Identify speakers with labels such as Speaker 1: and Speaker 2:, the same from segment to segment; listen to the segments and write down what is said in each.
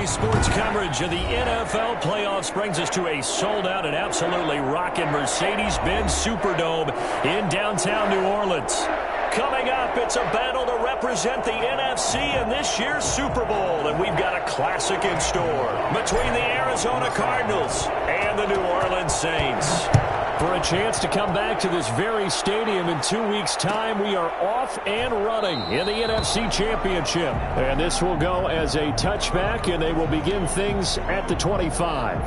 Speaker 1: Today's sports coverage of the NFL playoffs brings us to a sold-out and absolutely rocking Mercedes-Benz Superdome in downtown New Orleans. Coming up, it's a battle to represent the NFC in this year's Super Bowl, and we've got a classic in store between the Arizona Cardinals and the New Orleans Saints. For a chance to come back to this very stadium in 2 weeks' time, we are off and running in the NFC Championship. And this will go as a touchback, and they will begin things at the 25.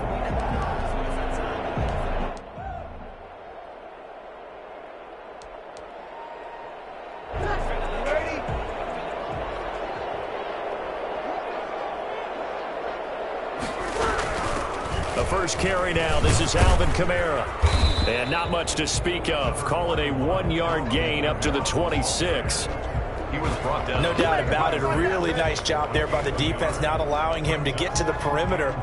Speaker 1: The first carry now. This is Alvin Kamara. And not much to speak of. Call it a 1-yard gain up to the 26.
Speaker 2: He was brought down.
Speaker 3: No doubt about it. A really nice job there by the defense, not allowing him to get to the perimeter.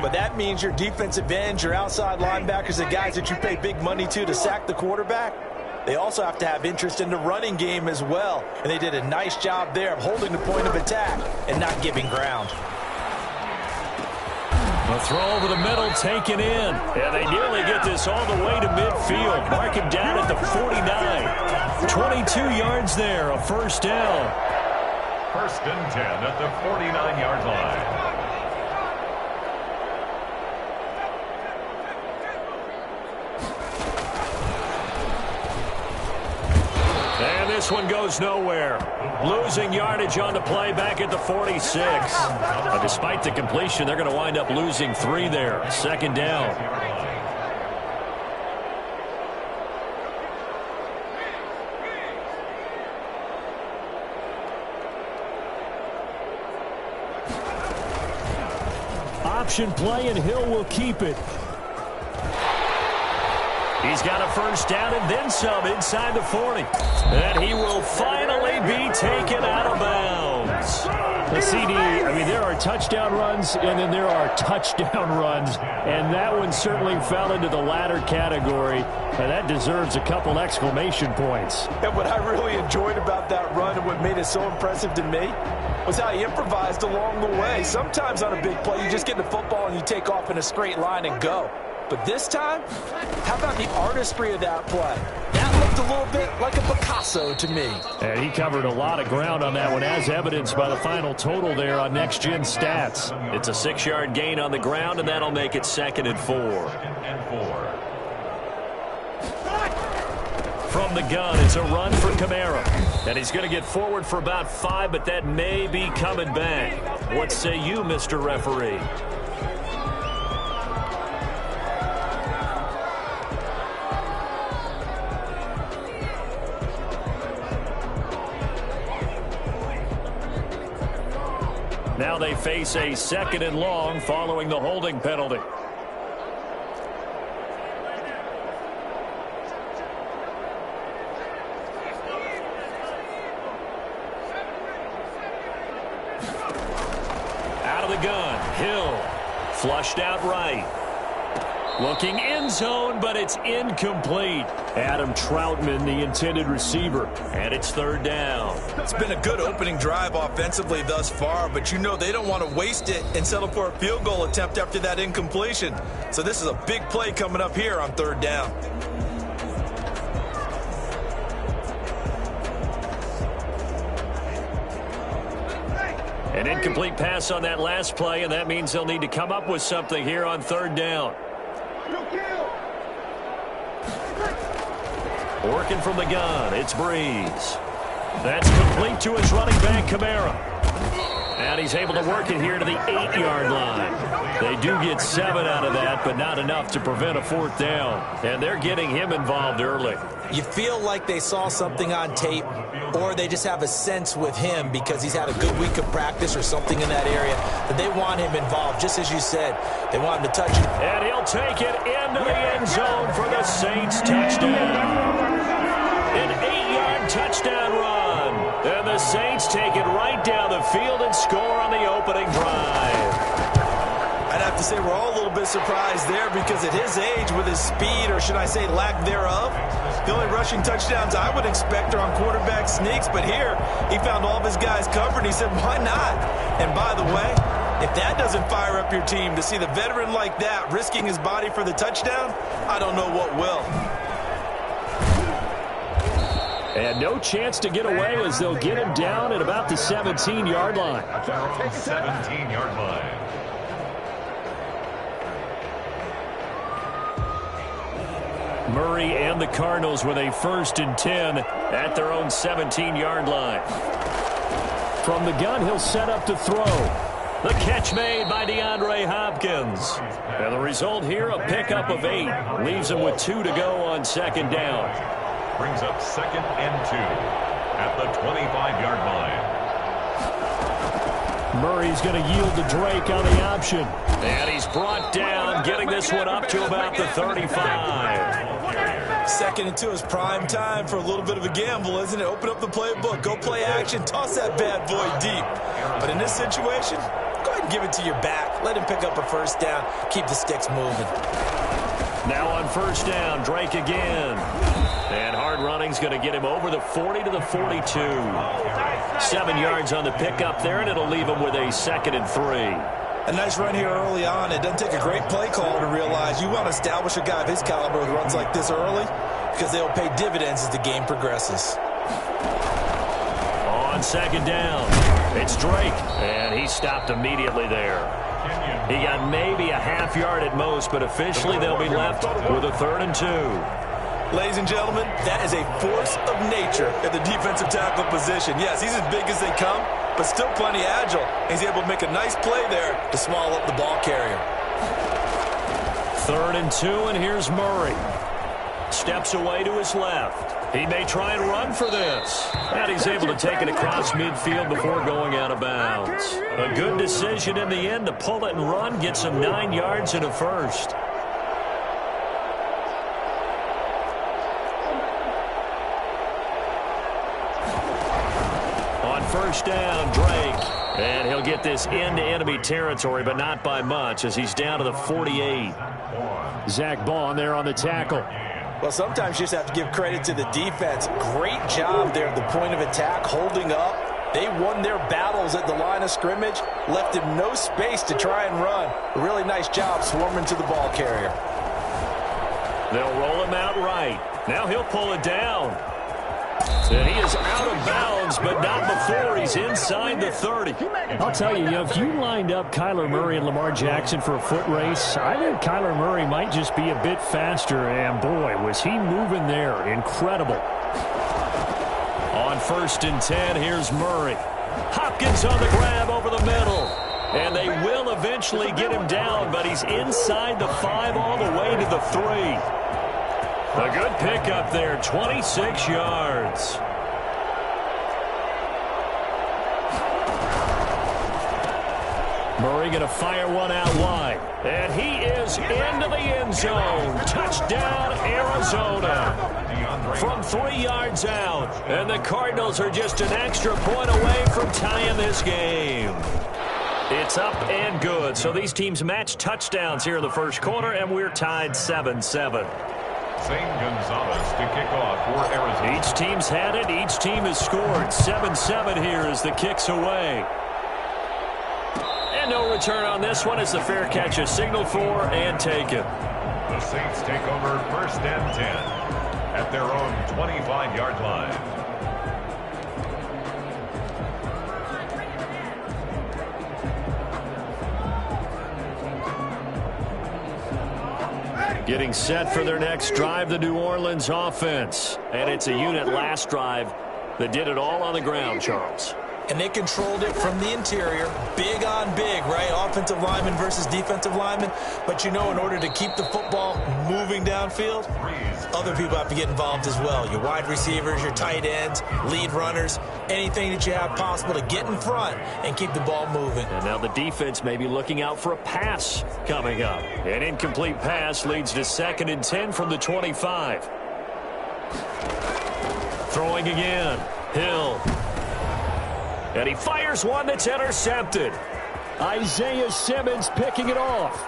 Speaker 3: But that means your defensive ends, your outside linebackers, the guys that you pay big money to sack the quarterback, they also have to have interest in the running game as well. And they did a nice job there of holding the point of attack and not giving ground.
Speaker 1: A throw over the middle taken in. And they nearly get this all the way to midfield. Mark him down at the 49. 22 yards there, a first down.
Speaker 2: First and 10 at the 49-yard line.
Speaker 1: And this one goes nowhere. Losing yardage on the play back at the 46. Despite the completion, they're going to wind up losing 3 there. Second down. Option play, and Hill will keep it. He's got a first down and then some inside the 40. And he will finally be taken out of bounds. The CD, I mean, there are touchdown runs, and then there are touchdown runs. And that one certainly fell into the latter category. And that deserves a couple exclamation points.
Speaker 3: And what I really enjoyed about that run and what made it so impressive to me was how he improvised along the way. Sometimes on a big play, you just get the football and you take off in a straight line and go. But this time, how about the artistry of that play? That looked a little bit like a Picasso to me.
Speaker 1: And he covered a lot of ground on that one, as evidenced by the final total there on Next Gen Stats. It's a 6-yard gain on the ground, and that'll make it 2nd and 4. From the gun, it's a run for Kamara. And he's going to get forward for about 5, but that may be coming back. What say you, Mr. Referee? Now they face a 2nd and long following the holding penalty. Out of the gun, Hill. Flushed out right. Looking end zone, but it's incomplete. Adam Troutman, the intended receiver. And it's 3rd down.
Speaker 4: It's been a good opening drive offensively thus far, but you know they don't want to waste it and settle for a field goal attempt after that incompletion. So this is a big play coming up here on 3rd down.
Speaker 1: An incomplete pass on that last play, and that means they'll need to come up with something here on 3rd down. Working from the gun, it's Breeze. That's complete to his running back, Kamara. And he's able to work it here to the 8-yard line. They do get 7 out of that, but not enough to prevent a 4th down. And they're getting him involved early.
Speaker 3: You feel like they saw something on tape, or they just have a sense with him because he's had a good week of practice or something in that area that they want him involved, just as you said. They want him to touch it.
Speaker 1: And he'll take it into the end zone for the Saints touchdown. An 8-yard touchdown run. And the Saints take it right down the field and score on the opening drive.
Speaker 4: I'd have to say we're all a little bit surprised there because at his age, with his speed, or should I say lack thereof, the only rushing touchdowns I would expect are on quarterback sneaks. But here, he found all of his guys covered. He said, why not? And by the way, If that doesn't fire up your team to see the veteran like that risking his body for the touchdown, I don't know what will.
Speaker 1: And no chance to get away as they'll get him down at about the 17-yard line.
Speaker 2: 17-yard line.
Speaker 1: Murray and the Cardinals with a 1st and 10 at their own 17-yard line. From the gun, he'll set up to throw. The catch made by DeAndre Hopkins. And the result here, a pickup of 8. Leaves him with 2 to go on 2nd down.
Speaker 2: Brings up 2nd and 2 at the 25-yard line.
Speaker 1: Murray's going to yield to Drake on the option. And he's brought down, getting this one up to about the 35.
Speaker 4: 2nd and 2 is prime time for a little bit of a gamble, isn't it? Open up the playbook, go play action, toss that bad boy deep. But in this situation, go ahead and give it to your back. Let him pick up a 1st down, keep the sticks moving.
Speaker 1: Now on 1st down, Drake again. And hard running's going to get him over the 40 to the 42. 7 yards on the pickup there, and it'll leave him with a 2nd and 3.
Speaker 4: A nice run here early on. It doesn't take a great play call to realize you want to establish a guy of his caliber who runs like this early because they'll pay dividends as the game progresses.
Speaker 1: On 2nd down, it's Drake, and he stopped immediately there. He got maybe a half yard at most, but officially they'll be left with a 3rd and 2.
Speaker 4: Ladies and gentlemen, that is a force of nature at the defensive tackle position. Yes, he's as big as they come, but still plenty agile. He's able to make a nice play there to small up the ball carrier.
Speaker 1: 3rd and 2, and here's Murray. Steps away to his left. He may try and run for this. And he's able to take it across midfield before going out of bounds. A good decision in the end to pull it and run, get some 9 yards and a 1st. On 1st down, Drake. And he'll get this into enemy territory, but not by much as he's down to the 48. Zach Bond there on the tackle.
Speaker 3: Well, sometimes you just have to give credit to the defense. Great job there at the point of attack, holding up. They won their battles at the line of scrimmage, left him no space to try and run. A really nice job swarming to the ball carrier.
Speaker 1: They'll roll him out right. Now he'll pull it down. And he is out of bounds, but not before he's inside the 30. I'll tell you, if you lined up Kyler Murray and Lamar Jackson for a foot race, I think Kyler Murray might just be a bit faster. And, boy, was he moving there. Incredible. On 1st and 10, here's Murray. Hopkins on the grab over the middle. And they will eventually get him down, but he's inside the 5 all the way to the 3. A good pickup there, 26 yards. Murray going to fire one out wide. And he is into the end zone. Touchdown, Arizona. From 3 yards out. And the Cardinals are just an extra point away from tying this game. It's up and good. So these teams match touchdowns here in the 1st quarter, and we're tied 7-7.
Speaker 2: St. Gonzalez to kick off for Arizona.
Speaker 1: Each team's had it. Each team has scored. 7-7 here as the kick's away. And no return on this one as the fair catch is signaled for and taken.
Speaker 2: The Saints take over 1st and 10 at their own 25-yard line.
Speaker 1: Getting set for their next drive, the New Orleans offense. And it's a unit last drive that did it all on the ground, Charles.
Speaker 4: And they controlled it from the interior. Big on big, right? Offensive lineman versus defensive lineman. But you know, in order to keep the football moving downfield, other people have to get involved as well. Your wide receivers, your tight ends, lead runners, anything that you have possible to get in front and keep the ball moving.
Speaker 1: And now the defense may be looking out for a pass coming up. An incomplete pass leads to 2nd and 10 from the 25. Throwing again. Hill. And he fires one that's intercepted. Isaiah Simmons picking it off.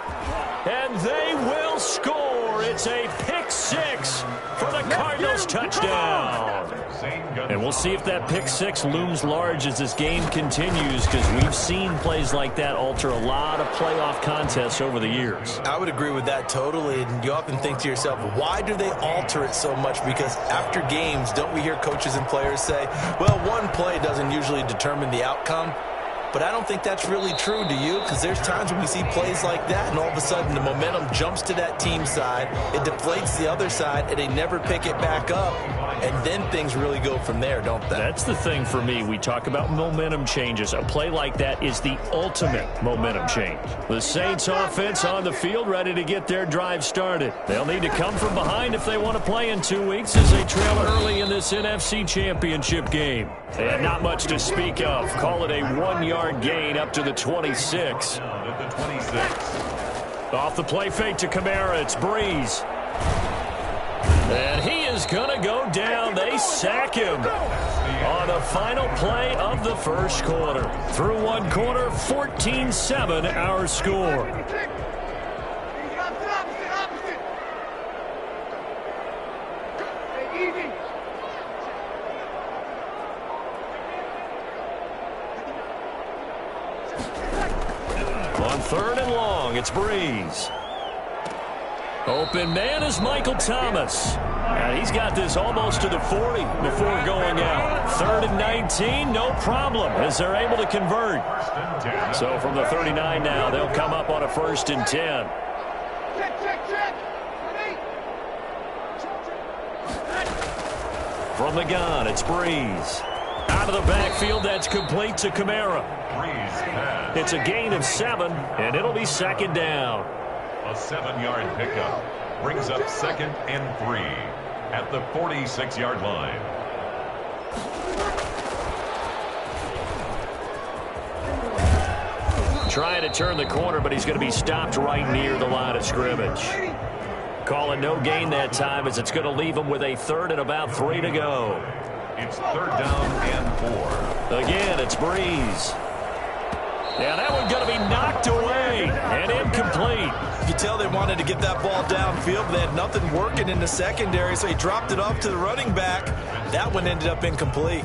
Speaker 1: And they will score. It's a pick 6 for the Cardinals touchdown. And we'll see if that pick six looms large as this game continues, because we've seen plays like that alter a lot of playoff contests over the years.
Speaker 4: I would agree with that totally. And you often think to yourself, why do they alter it so much? Because after games, don't we hear coaches and players say, well, one play doesn't usually determine the outcome? But I don't think that's really true, do you? Because there's times when we see plays like that, and all of a sudden the momentum jumps to that team side, it deflates the other side, and they never pick it back up, and then things really go from there, don't they?
Speaker 1: That's the thing for me. We talk about momentum changes. A play like that is the ultimate momentum change. The Saints offense on the field, ready to get their drive started. They'll need to come from behind if they want to play in 2 weeks as they trail early in this NFC Championship game. And not much to speak of. Call it a 1-yard gain up to the 26. Off the play fake to Kamara, it's Breeze. And he is going to go down. They sack him on the final play of the first quarter. Through one quarter, 14-7 our score. On third and long, it's Breeze. Open man is Michael Thomas. And he's got this almost to the 40 before going out. Third and 19, no problem, as they're able to convert. So from the 39 now, they'll come up on a 1st and 10. From the gun, it's Breeze. Out of the backfield, that's complete to Kamara. It's a gain of 7, and it'll be 2nd down.
Speaker 2: A 7-yard pickup brings up 2nd and 3 at the 46-yard line.
Speaker 1: Trying to turn the corner, but he's going to be stopped right near the line of scrimmage. Calling no gain that time, as it's going to leave him with a 3rd and about 3 to go.
Speaker 2: It's 3rd down and 4.
Speaker 1: Again, it's Breeze. Yeah, that one's going to be knocked away and incomplete.
Speaker 4: You could tell they wanted to get that ball downfield, but they had nothing working in the secondary, so he dropped it off to the running back. That one ended up incomplete.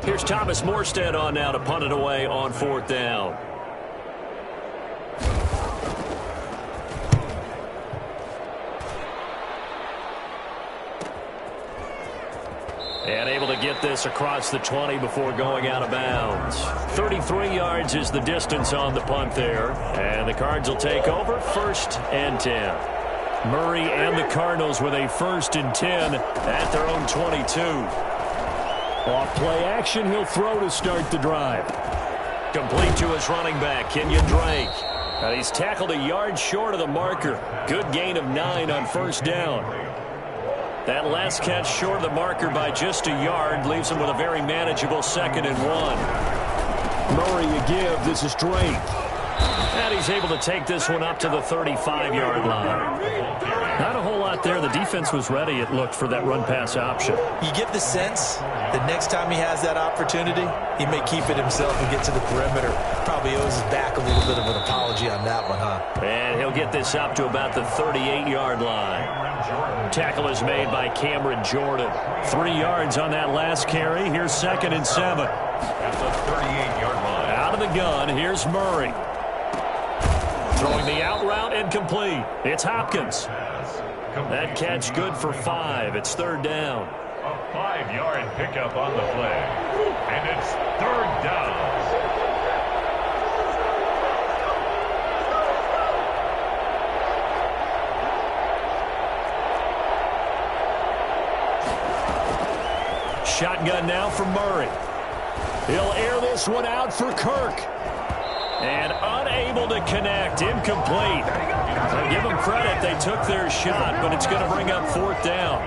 Speaker 1: Here's Thomas Morstead on now to punt it away on 4th down. And able to get this across the 20 before going out of bounds. 33 yards is the distance on the punt there. And the Cards will take over 1st and 10. Murray and the Cardinals with a 1st and 10 at their own 22. Off play action, he'll throw to start the drive. Complete to his running back, Kenyon Drake. And he's tackled a yard short of the marker. Good gain of 9 on 1st down. That last catch short of the marker by just a yard leaves him with a very manageable 2nd and 1. Murray a give. This is Drake. And he's able to take this one up to the 35-yard line. Not a whole lot there. The defense was ready, it looked, for that run-pass option.
Speaker 4: You get the sense that next time he has that opportunity, he may keep it himself and get to the perimeter. Probably owes his back a little bit of an apology on that one, huh?
Speaker 1: And he'll get this up to about the 38-yard line. Tackle is made by Cameron Jordan. 3 yards on that last carry. Here's 2nd and 7.
Speaker 2: At the 38-yard line.
Speaker 1: Out of the gun, here's Murray. Throwing the out route, incomplete. It's Hopkins. That catch good for 5. It's 3rd down.
Speaker 2: A 5-yard pickup on the play. And it's 3rd down.
Speaker 1: Shotgun now for Murray. He'll air this one out for Kirk. And unable to connect. Incomplete. So give them credit. They took their shot, but it's going to bring up 4th down.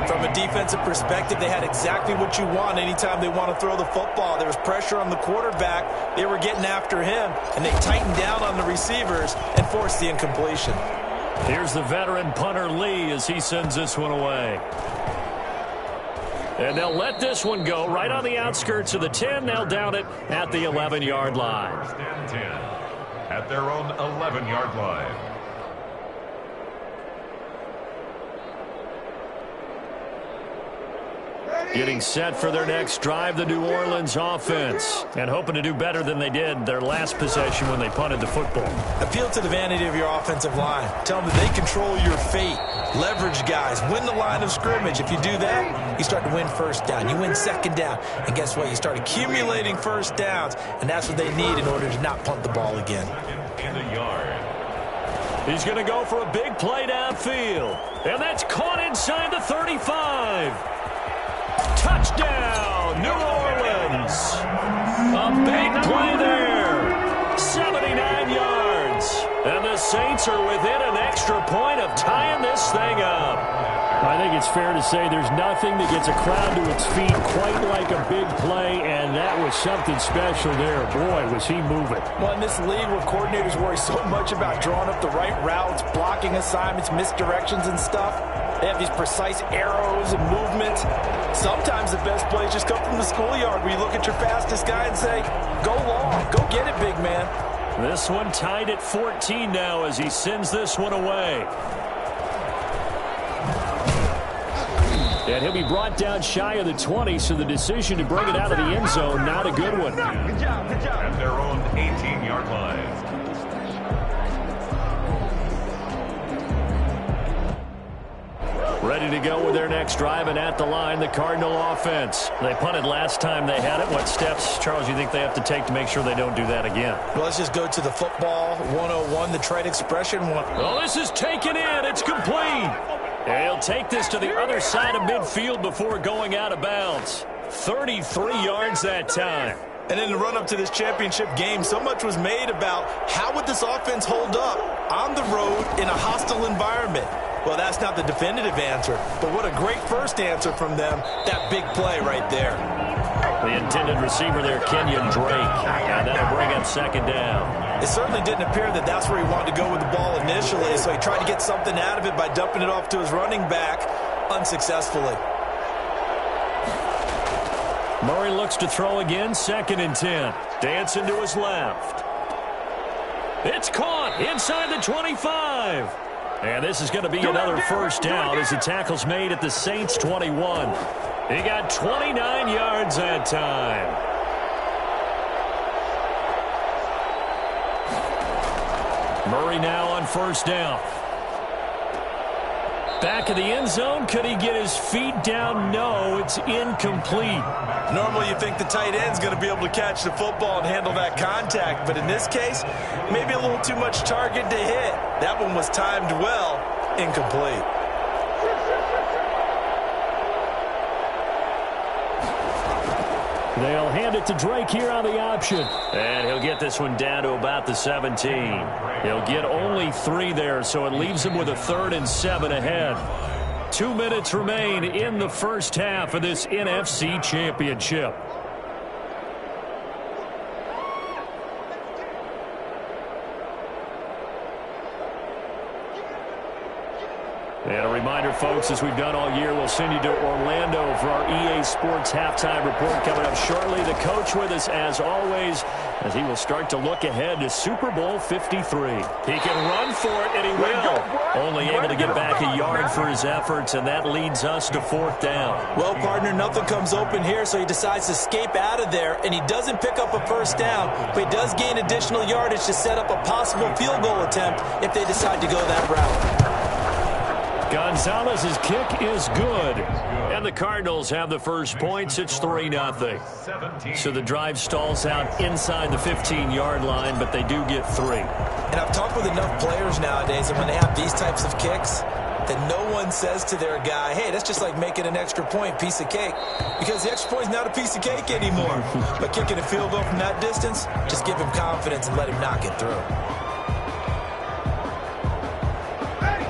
Speaker 4: From a defensive perspective, they had exactly what you want anytime they want to throw the football. There was pressure on the quarterback. They were getting after him, and they tightened down on the receivers and forced the incompletion.
Speaker 1: Here's the veteran punter Lee as he sends this one away. And they'll let this one go right on the outskirts of the 10. They'll down it at the 11-yard line.
Speaker 2: 1st and 10 at their own 11-yard line.
Speaker 1: Getting set for their next drive, the New Orleans offense. And hoping to do better than they did their last possession when they punted the football.
Speaker 4: Appeal to the vanity of your offensive line. Tell them that they control your fate. Leverage guys. Win the line of scrimmage. If you do that, you start to win first down. You win second down. And guess what? You start accumulating first downs. And that's what they need in order to not punt the ball again.
Speaker 2: And a yard.
Speaker 1: He's going to go for a big play downfield. And that's caught inside the 35. Touchdown, New Orleans. A big play there. 79 yards. And the Saints are within an extra point of tying this thing up. I think it's fair to say there's nothing that gets a crowd to its feet quite like a big play, and that was something special there. Boy, was he moving.
Speaker 3: Well, in this league where coordinators worry so much about drawing up the right routes, blocking assignments, misdirections and stuff, they have these precise arrows and movements. Sometimes the best plays just come from the schoolyard where you look at your fastest guy and say, go long, go get it, big man.
Speaker 1: This one tied at 14 now as he sends this one away. And he'll be brought down shy of the 20, so the decision to bring it out of the end zone, not a good one.
Speaker 2: Good job. At their own 18-yard line.
Speaker 1: Ready to go with their next drive, and at the line, the Cardinal offense. They punted last time they had it. What steps, Charles, you think they have to take to make sure they don't do that again?
Speaker 4: Well, let's just go to the football 101, the trite expression.
Speaker 1: Well, this is taken in. It's complete. And he'll take this to the other side of midfield before going out of bounds. 33 yards that time.
Speaker 4: And in the run-up to this championship game, so much was made about how would this offense hold up on the road in a hostile environment. Well, that's not the definitive answer, but what a great first answer from them, that big play right there.
Speaker 1: The intended receiver there, Kenyon Drake. And that'll bring up second down.
Speaker 4: It certainly didn't appear that that's where he wanted to go with the ball initially, so he tried to get something out of it by dumping it off to his running back unsuccessfully.
Speaker 1: Murray looks to throw again, 2nd and 10. Dancing to his left. It's caught inside the 25. And this is going to be another first down as the tackle's made at the Saints' 21. He got 29 yards that time. Murray now on first down. Back of the end zone. Could he get his feet down? No, it's incomplete.
Speaker 4: Normally you think the tight end's going to be able to catch the football and handle that contact, but in this case, maybe a little too much target to hit. That one was timed well, incomplete.
Speaker 1: They'll hand it to Drake here on the option. And he'll get this one down to about the 17. He'll get only 3 there, so it leaves him with a 3rd and 7 ahead. 2 minutes remain in the first half of this NFC Championship. And a reminder, folks, as we've done all year, we'll send you to Orlando for our EA Sports halftime report coming up shortly. The coach with us, as always, as he will start to look ahead to Super Bowl 53. He can run for it, and he will. Only able to get back a yard for his efforts, and that leads us to 4th down.
Speaker 4: Well, partner, nothing comes open here, so he decides to escape out of there, and he doesn't pick up a first down, but he does gain additional yardage to set up a possible field goal attempt if they decide to go that route.
Speaker 1: Gonzalez's kick is good. And the Cardinals have the first points. It's 3-0. So the drive stalls out inside the 15-yard line, but they do get 3.
Speaker 4: And I've talked with enough players nowadays, and when they have these types of kicks, that no one says to their guy, hey, that's just like making an extra point, piece of cake. Because the extra point is not a piece of cake anymore. But kicking a field goal from that distance, just give him confidence and let him knock it through.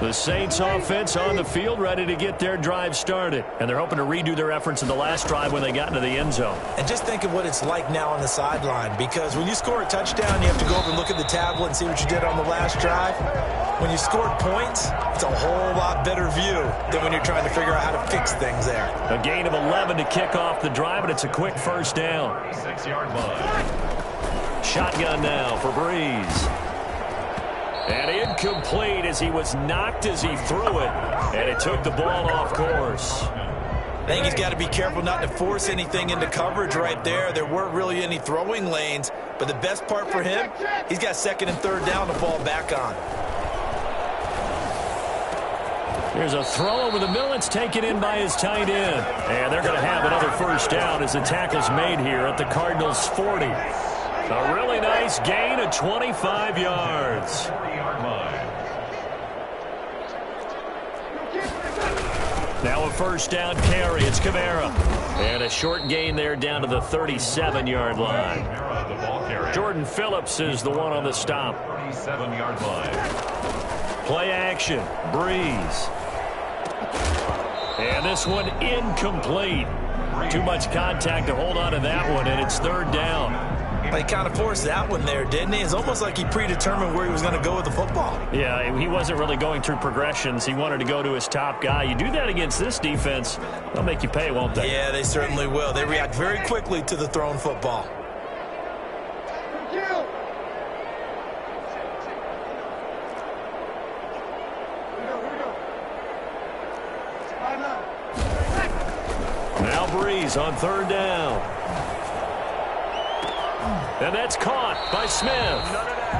Speaker 1: The Saints offense on the field, ready to get their drive started. And they're hoping to redo their efforts in the last drive when they got into the end zone.
Speaker 4: And just think of what it's like now on the sideline, because when you score a touchdown, you have to go over and look at the tablet and see what you did on the last drive. When you scored points, it's a whole lot better view than when you're trying to figure out how to fix things there.
Speaker 1: A gain of 11 to kick off the drive, and it's a quick first down.
Speaker 2: 6-yard line.
Speaker 1: Shotgun now for Breeze. And incomplete as he was knocked as he threw it. And it took the ball off course.
Speaker 4: I think he's got to be careful not to force anything into coverage right there. There weren't really any throwing lanes, but the best part for him, he's got second and third down to fall back on.
Speaker 1: Here's a throw over the middle. It's taken in by his tight end. And they're going to have another first down as the tackle's made here at the Cardinals' 40. A really nice gain of 25 yards. Now a first down carry. It's Kamara. And a short gain there down to the 37-yard line. Jordan Phillips is the one on the stop.
Speaker 2: 37-yard line.
Speaker 1: Play action. Breeze. And this one incomplete. Too much contact to hold on to that one, and it's third down.
Speaker 4: He kind of forced that one there, didn't he? It's almost like he predetermined where he was going to go with the football.
Speaker 1: Yeah, he wasn't really going through progressions. He wanted to go to his top guy. You do that against this defense, they'll make you pay, won't they?
Speaker 4: Yeah, they certainly will. They react very quickly to the thrown football.
Speaker 1: Now Breeze on third down. And that's caught by Smith.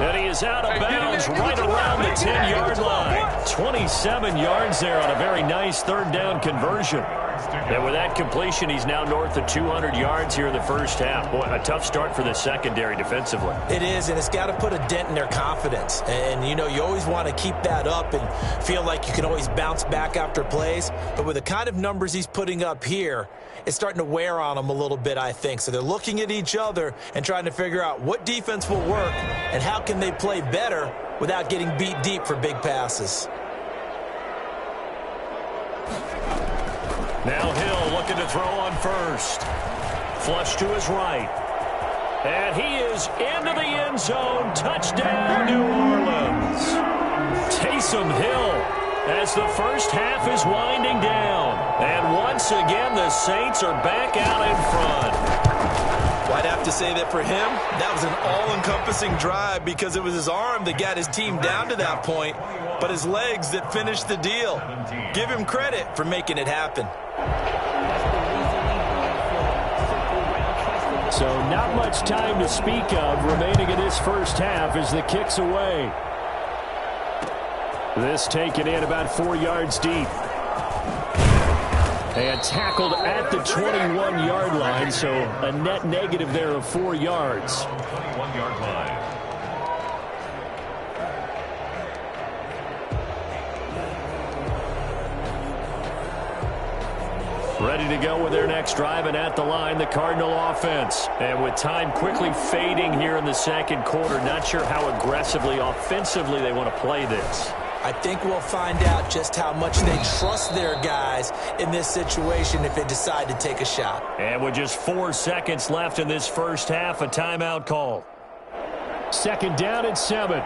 Speaker 1: And he is out of bounds right around the 10-yard line. 27 yards there on a very nice third down conversion. And with that completion, he's now north of 200 yards here in the first half. Boy, a tough start for the secondary defensively.
Speaker 4: It is, and it's got to put a dent in their confidence. And, you know, you always want to keep that up and feel like you can always bounce back after plays. But with the kind of numbers he's putting up here, it's starting to wear on them a little bit, I think. So they're looking at each other and trying to figure out what defense will work and how can they play better without getting beat deep for big passes.
Speaker 1: Now Hill looking to throw on first. Flush to his right. And he is into the end zone. Touchdown, New Orleans. Taysom Hill as the first half is winding down. And once again, the Saints are back out in front.
Speaker 4: Well, I'd have to say that for him, that was an all-encompassing drive because it was his arm that got his team down to that point, but his legs that finished the deal. Give him credit for making it happen.
Speaker 1: So not much time to speak of remaining in this first half as the kick's away. This taken in about 4 yards deep. And tackled at the 21-yard line, so a net negative there of 4 yards.
Speaker 2: 21-yard line.
Speaker 1: Ready to go with their next drive, and at the line, the Cardinal offense. And with time quickly fading here in the second quarter, not sure how aggressively, offensively they want to play this.
Speaker 4: I think we'll find out just how much they trust their guys in this situation if they decide to take a shot.
Speaker 1: And with just 4 seconds left in this first half, a timeout call. Second down and 7.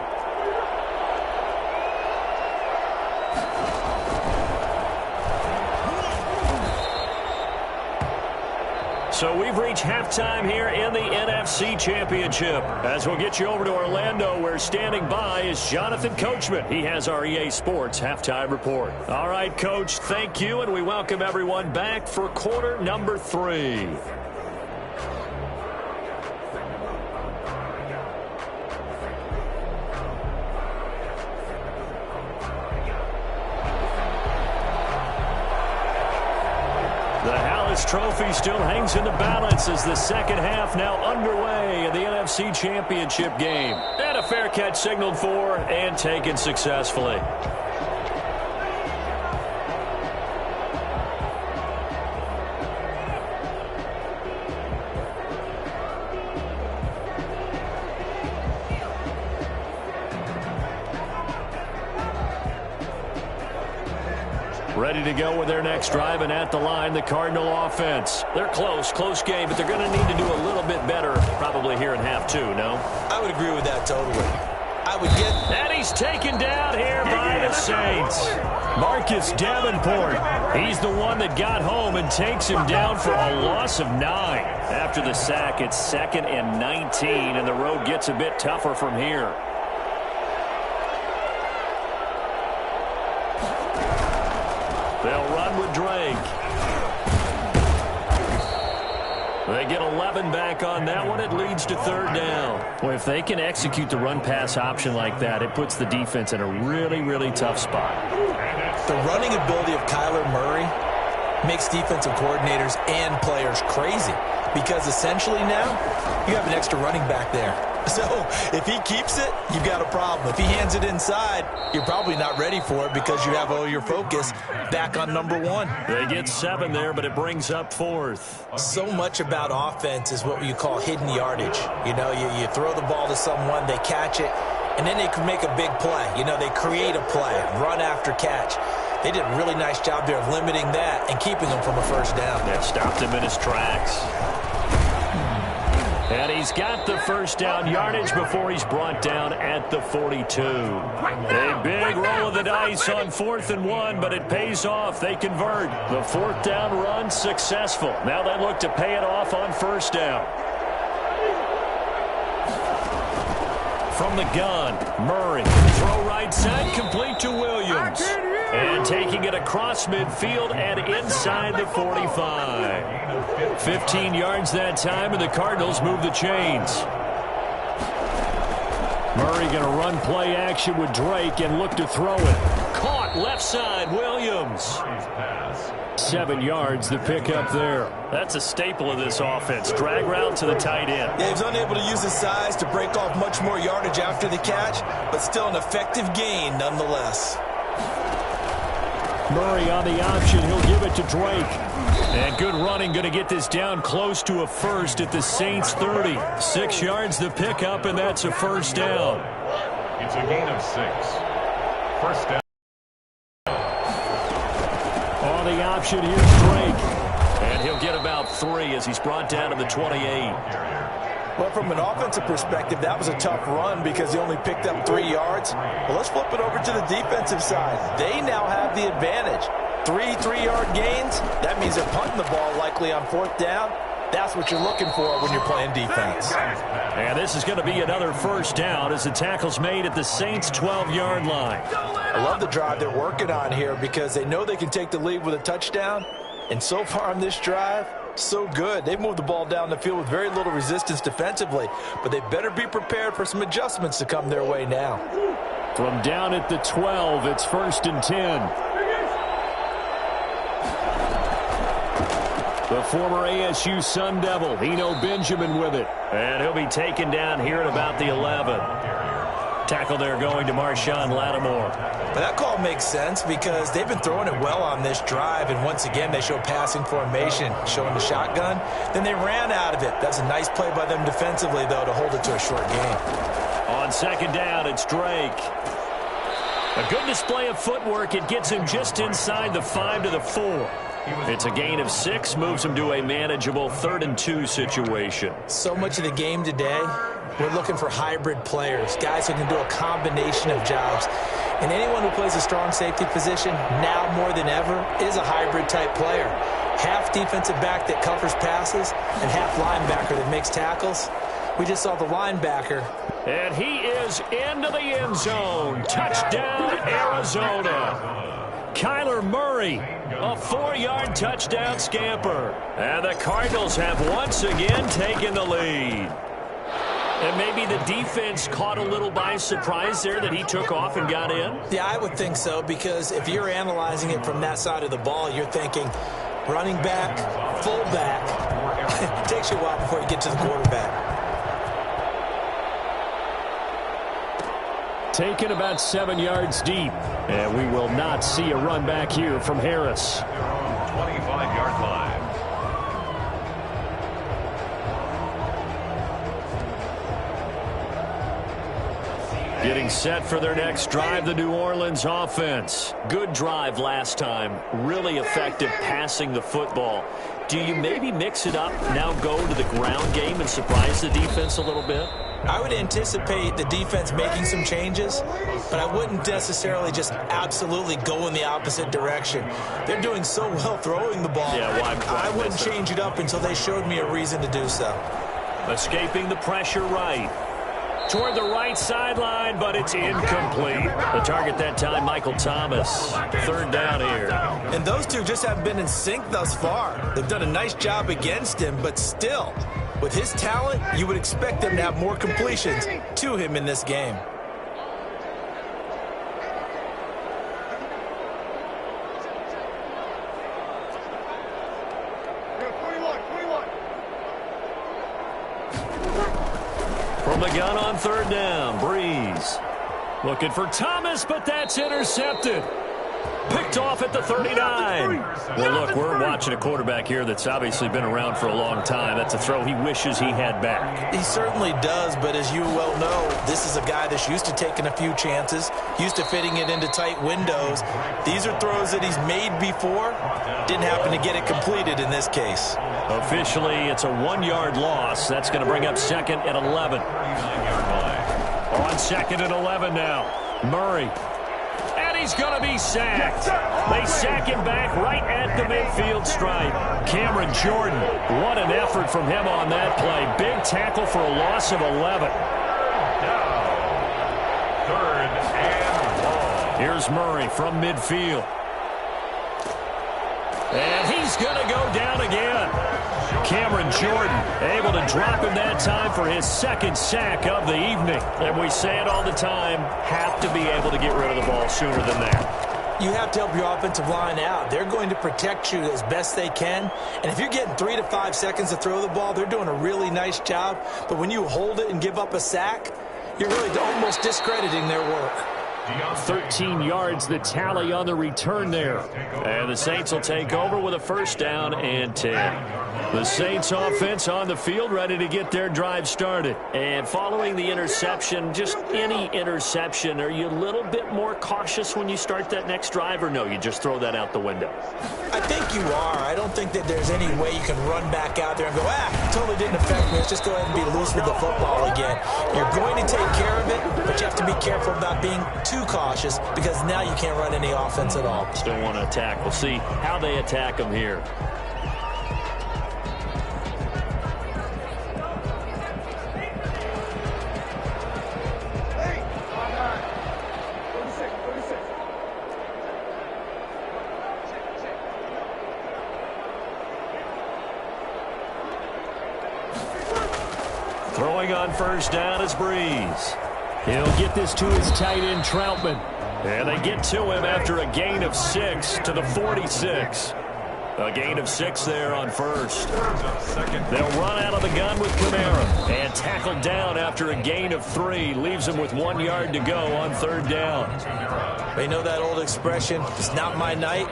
Speaker 1: So we've reached halftime here in the NFC Championship. As we'll get you over to Orlando, where standing by is Jonathan Coachman. He has our EA Sports Halftime Report. All right, Coach, thank you, and we welcome everyone back for quarter number 3. Trophy still hangs in the balance as the second half now underway in the NFC Championship game. And a fair catch signaled for and taken successfully. Ready to go with their next drive, and at the line, the Cardinal offense. They're close game, but they're going to need to do a little bit better probably here in half 2, no?
Speaker 4: I would agree with that totally. I would get...
Speaker 1: And he's taken down here by the Saints. Marcus Davenport. He's the one that got home and takes him down for a loss of 9. After the sack, it's 2nd and 19, and the road gets a bit tougher from here. They'll run with Drake. get 11 back on that one. It leads to third down. Well, if they can execute the run-pass option like that, it puts the defense in a really, really tough spot.
Speaker 4: The running ability of Kyler Murray makes defensive coordinators and players crazy because essentially now you have an extra running back there. So if he keeps it, you've got a problem. If he hands it inside, you're probably not ready for it because you have all your focus back on number one.
Speaker 1: They get 7 there, but it brings up 4th.
Speaker 4: So much about offense is what you call hidden yardage. You know, you throw the ball to someone, they catch it, and then they can make a big play. You know, they create a play, run after catch. They did a really nice job there of limiting that and keeping him from a first down.
Speaker 1: Yeah, stopped him in his tracks. And he's got the first down yardage before he's brought down at the 42. A big roll of the dice on 4th and 1, but it pays off. They convert. The 4th down run successful. Now they look to pay it off on first down. From the gun, Murray. Throw right side, complete to Williams. And taking it across midfield and inside the 45. 15 yards that time, and the Cardinals move the chains. Murray going to run play action with Drake and look to throw it. Caught left side, Williams. 7 yards, the pickup there. That's a staple of this offense. Drag route to the tight end.
Speaker 4: Yeah, he was unable to use his size to break off much more yardage after the catch, but still an effective gain nonetheless.
Speaker 1: Murray on the option. He'll give it to Drake. And good running, going to get this down close to a first at the Saints 30. 6 yards the pickup, and that's a first down.
Speaker 2: It's a gain of 6. First down.
Speaker 1: On the option, here's Drake. And he'll get about 3 as he's brought down to the 28.
Speaker 3: Well, from an offensive perspective, that was a tough run because he only picked up 3 yards. Well, let's flip it over to the defensive side. They now have the advantage. 3 3-yard gains. That means they're punting the ball likely on 4th down. That's what you're looking for when you're playing defense.
Speaker 1: And this is going to be another first down as the tackle's made at the Saints' 12-yard line.
Speaker 3: I love the drive they're working on here because they know they can take the lead with a touchdown. And so far on this drive, so good. They've moved the ball down the field with very little resistance defensively, but they better be prepared for some adjustments to come their way now.
Speaker 1: From down at the 12, it's 1st and 10. The former ASU Sun Devil, Eno Benjamin with it. And he'll be taken down here at about the 11. Tackle there going to Marshawn Lattimore.
Speaker 4: But that call makes sense because they've been throwing it well on this drive, and once again they show passing formation, showing the shotgun. Then they ran out of it. That's a nice play by them defensively, though, to hold it to a short game.
Speaker 1: On 2nd down, it's Drake. A good display of footwork. It gets him just inside the 5 to the 4. It's a gain of 6, moves him to a manageable 3rd and 2 situation.
Speaker 4: So much of the game today, we're looking for hybrid players, guys who can do a combination of jobs. And anyone who plays a strong safety position, now more than ever, is a hybrid-type player. Half defensive back that covers passes and half linebacker that makes tackles. We just saw the linebacker.
Speaker 1: And he is into the end zone. Touchdown, Arizona. Kyler Murray, a 4-yard touchdown scamper. And the Cardinals have once again taken the lead. And maybe the defense caught a little by surprise there that he took off and got in?
Speaker 4: Yeah, I would think so, because if you're analyzing it from that side of the ball, you're thinking running back, fullback. It takes you a while before you get to the quarterback.
Speaker 1: Taken about 7 yards deep. And we will not see a run back here from Harris.
Speaker 2: 25-yard line.
Speaker 1: Getting set for their next drive, the New Orleans offense. Good drive last time. Really effective passing the football. Do you maybe mix it up, now go to the ground game and surprise the defense a little bit?
Speaker 4: I would anticipate the defense making some changes, but I wouldn't necessarily just absolutely go in the opposite direction. They're doing so well throwing the ball.
Speaker 1: Yeah,
Speaker 4: I wouldn't change it up until they showed me a reason to do so.
Speaker 1: Escaping the pressure right. Toward the right sideline, but it's incomplete. The target that time, Michael Thomas. Third down here.
Speaker 3: And those two just haven't been in sync thus far. They've done a nice job against him, but still, with his talent, you would expect them to have more completions to him in this game.
Speaker 1: From the gun on third down, Breeze. Looking for Thomas, but that's intercepted. Picked off at the 39. Well, look, we're watching a quarterback here that's obviously been around for a long time. That's a throw he wishes he had back.
Speaker 3: He certainly does, but as you well know, this is a guy that's used to taking a few chances, used to fitting it into tight windows. These are throws that he's made before. Didn't happen to get it completed in this case.
Speaker 1: Officially, it's a 1-yard loss. That's going to bring up second and 11. On second and 11 now. Murray. And he's going to be sacked. They sack him back right at the midfield stripe. Cameron Jordan, what an effort from him on that play. Big tackle for a loss of 11.
Speaker 2: Third and long.
Speaker 1: Here's Murray from midfield. And he's going to go down again. Cameron Jordan able to drop him that time for his second sack of the evening. And we say it all the time, have to be able to get rid of the ball sooner than that.
Speaker 3: You have to help your offensive line out. They're going to protect you as best they can. And if you're getting 3 to 5 seconds to throw the ball, they're doing a really nice job. But when you hold it and give up a sack, you're really almost discrediting their work.
Speaker 1: 13 yards, the tally on the return there. And the Saints will take over with a first down and 10. The Saints offense on the field ready to get their drive started. And following the interception, just any interception, are you a little bit more cautious when you start that next drive, or no, you just throw that out the window?
Speaker 3: I think you are. I don't think that there's any way you can run back out there and go, totally didn't affect me. Let's just go ahead and be loose with the football again. You're going to take care of it, but you have to be careful about being too cautious because now you can't run any offense at all.
Speaker 1: Still want to attack. We'll see how they attack them here. Throwing on first down is Breeze. He'll get this to his tight end, Troutman. And they get to him after a gain of 6 to the 46. A gain of 6 there on first. They'll run out of the gun with Kamara. And tackled down after a gain of 3. Leaves him with 1 yard to go on third down.
Speaker 3: They know that old expression, it's not my night.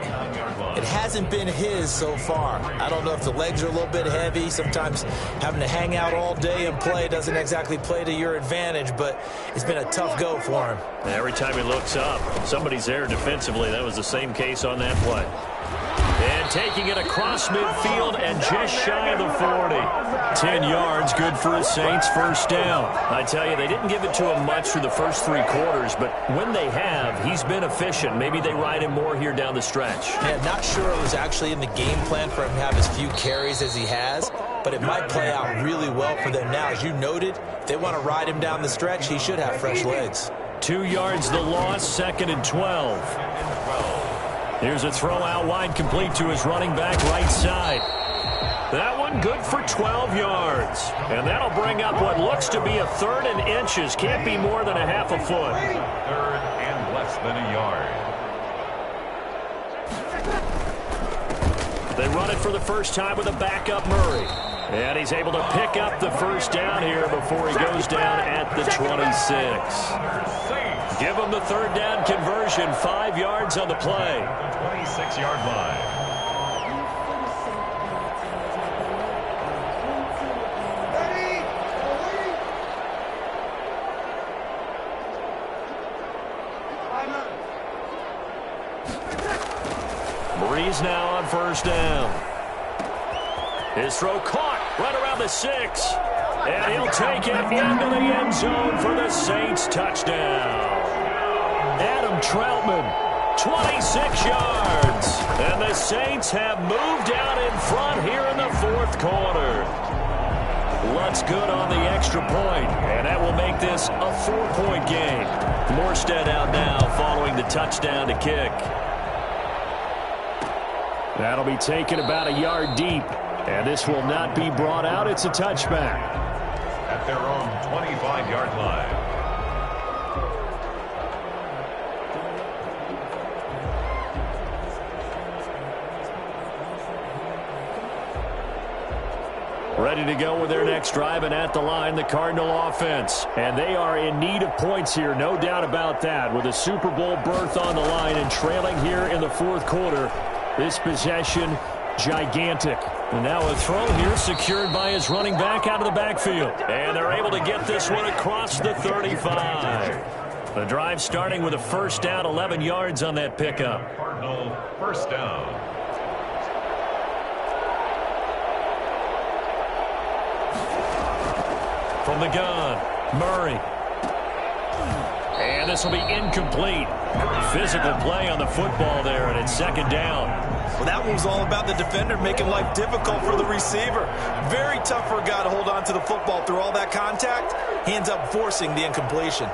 Speaker 3: It hasn't been his so far. I don't know if the legs are a little bit heavy. Sometimes having to hang out all day and play doesn't exactly play to your advantage, but it's been a tough go for him.
Speaker 1: Every time he looks up, somebody's there defensively. That was the same case on that play. And taking it across midfield and just shy of the 40. 10 yards, good for the Saints, first down. I tell you, they didn't give it to him much through the first 3 quarters, but when they have, he's been efficient. Maybe they ride him more here down the stretch.
Speaker 3: Yeah, not sure it was actually in the game plan for him to have as few carries as he has, but it might play out really well for them now. As you noted, if they want to ride him down the stretch, he should have fresh legs.
Speaker 1: 2 yards the loss, second and 12. Here's a throw out wide, complete to his running back right side. That one good for 12 yards. And that'll bring up what looks to be a third and inches. Can't be more than a half a foot.
Speaker 2: Third and less than a yard.
Speaker 1: They run it for the first time with a backup Murray. And he's able to pick up the first down here before he goes down at the 26. Give him the third down conversion, 5 yards on the play.
Speaker 2: 26-yard line.
Speaker 1: Breeze now on first down. His throw caught right around the 6. And he'll take it into the end zone for the Saints touchdown. Adam Troutman, 26 yards. And the Saints have moved out in front here in the fourth quarter. Lutz good on the extra point, and that will make this a 4-point game. Morstead out now following the touchdown to kick. That'll be taken about a yard deep, and this will not be brought out. It's a touchback.
Speaker 2: At their own 25-yard line.
Speaker 1: Ready to go with their next drive, and at the line, the Cardinal offense. And they are in need of points here, no doubt about that. With a Super Bowl berth on the line and trailing here in the fourth quarter, this possession, gigantic. And now a throw here secured by his running back out of the backfield. And they're able to get this one across the 35. The drive starting with a first down, 11 yards on that pickup.
Speaker 2: Cardinal first down.
Speaker 1: From the gun, Murray. And this will be incomplete. Physical play on the football there, and it's second down.
Speaker 3: Well, that one was all about the defender making life difficult for the receiver. Very tough for a guy to hold on to the football through all that contact. He ends up forcing the incompletion.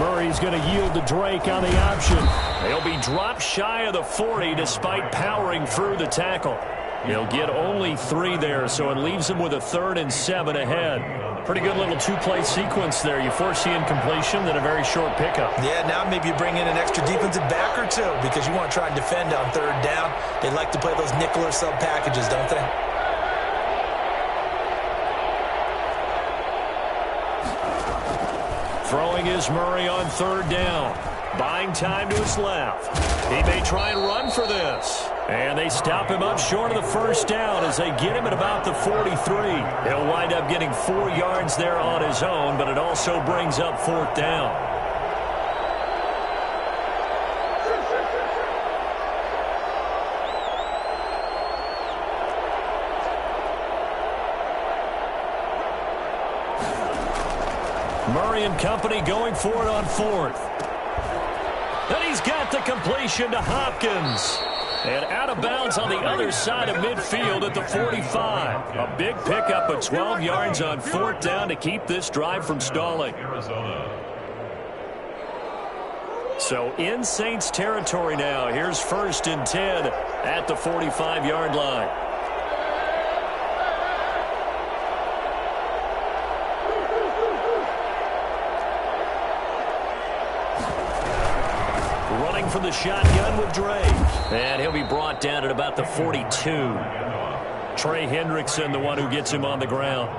Speaker 1: Murray's going to yield to Drake on the option. They'll be dropped shy of the 40 despite powering through the tackle. He'll get only 3 there, so it leaves him with a 3rd and 7 ahead. Pretty good little 2-play sequence there. You force the incompletion, then a very short pickup.
Speaker 3: Yeah, now maybe you bring in an extra defensive back or 2 because you want to try and defend on 3rd down. They like to play those nickel or sub packages, don't they?
Speaker 1: Throwing is Murray on 3rd down. Buying time to his left. He may try and run for this. And they stop him up short of the first down as they get him at about the 43. He'll wind up getting 4 yards there on his own, but it also brings up 4th down. Murray and company going for it on 4th. And he's got the completion to Hopkins. And out of bounds on the other side of midfield at the 45. A big pickup of 12 yards on 4th down to keep this drive from stalling.
Speaker 2: Arizona.
Speaker 1: So in Saints territory now. Here's 1st and 10 at the 45-yard line. Running from the shotgun with Drake. And he'll be brought down at about the 42. Trey Hendrickson, the one who gets him on the ground.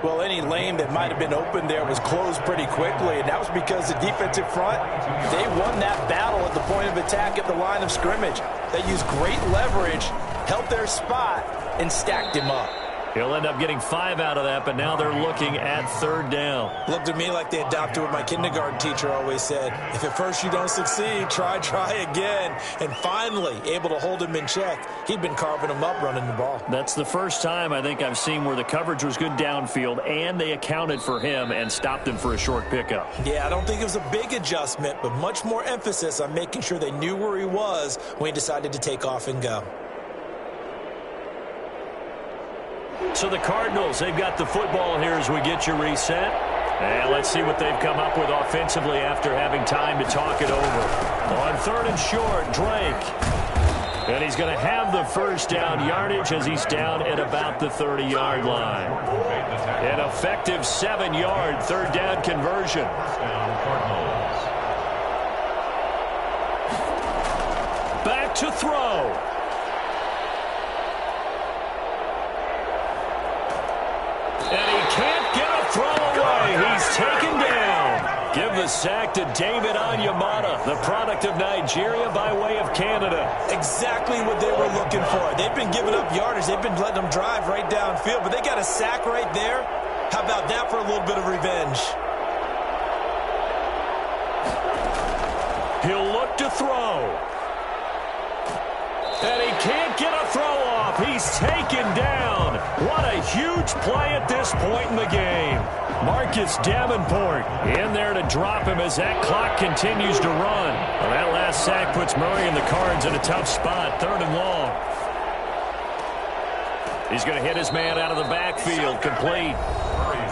Speaker 3: Well, any lane that might have been open there was closed pretty quickly, and that was because the defensive front, they won that battle at the point of attack at the line of scrimmage. They used great leverage, held their spot, and stacked him up.
Speaker 1: He'll end up getting 5 out of that, but now they're looking at 3rd down.
Speaker 3: Looked to me like they adopted what my kindergarten teacher always said. If at first you don't succeed, try again. And finally, able to hold him in check. He'd been carving him up running the ball.
Speaker 1: That's the first time I think I've seen where the coverage was good downfield, and they accounted for him and stopped him for a short pickup.
Speaker 3: Yeah, I don't think it was a big adjustment, but much more emphasis on making sure they knew where he was when he decided to take off and go.
Speaker 1: So the Cardinals, they've got the football here as we get you reset. And let's see what they've come up with offensively after having time to talk it over. On 3rd and short, Drake. And he's going to have the first down yardage as he's down at about the 30-yard line. An effective 7-yard 3rd down conversion. Back to throw. And he can't get a throw away. He's taken down. Give the sack to David Onyemata, the product of Nigeria by way of Canada.
Speaker 3: Exactly what they were looking for. They've been giving up yardage. They've been letting them drive right downfield, but they got a sack right there. How about that for a little bit of revenge?
Speaker 1: He'll look to throw. And he can't get a throw off. He's taken down. What a huge play at this point in the game. Marcus Davenport in there to drop him as that clock continues to run. Well, that last sack puts Murray and the Cards in a tough spot, 3rd and long. He's going to hit his man out of the backfield, complete.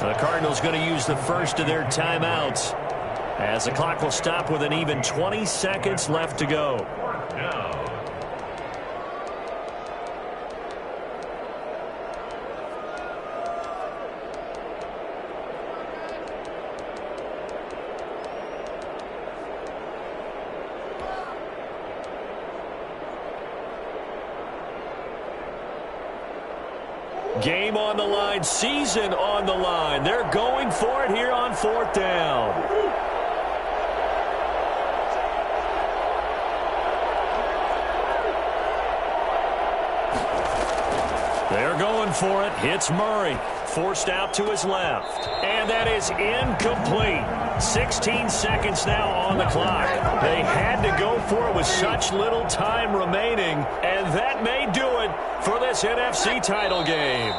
Speaker 1: The Cardinals going to use the first of their timeouts as the clock will stop with an even 20 seconds left to go. Game on the line, season on the line. They're going for it here on 4th down. They're going for it. Hits Murray. Forced out to his left. And that is incomplete. 16 seconds now on the clock. They had to go for it with such little time remaining, and that may do it for this NFC title game.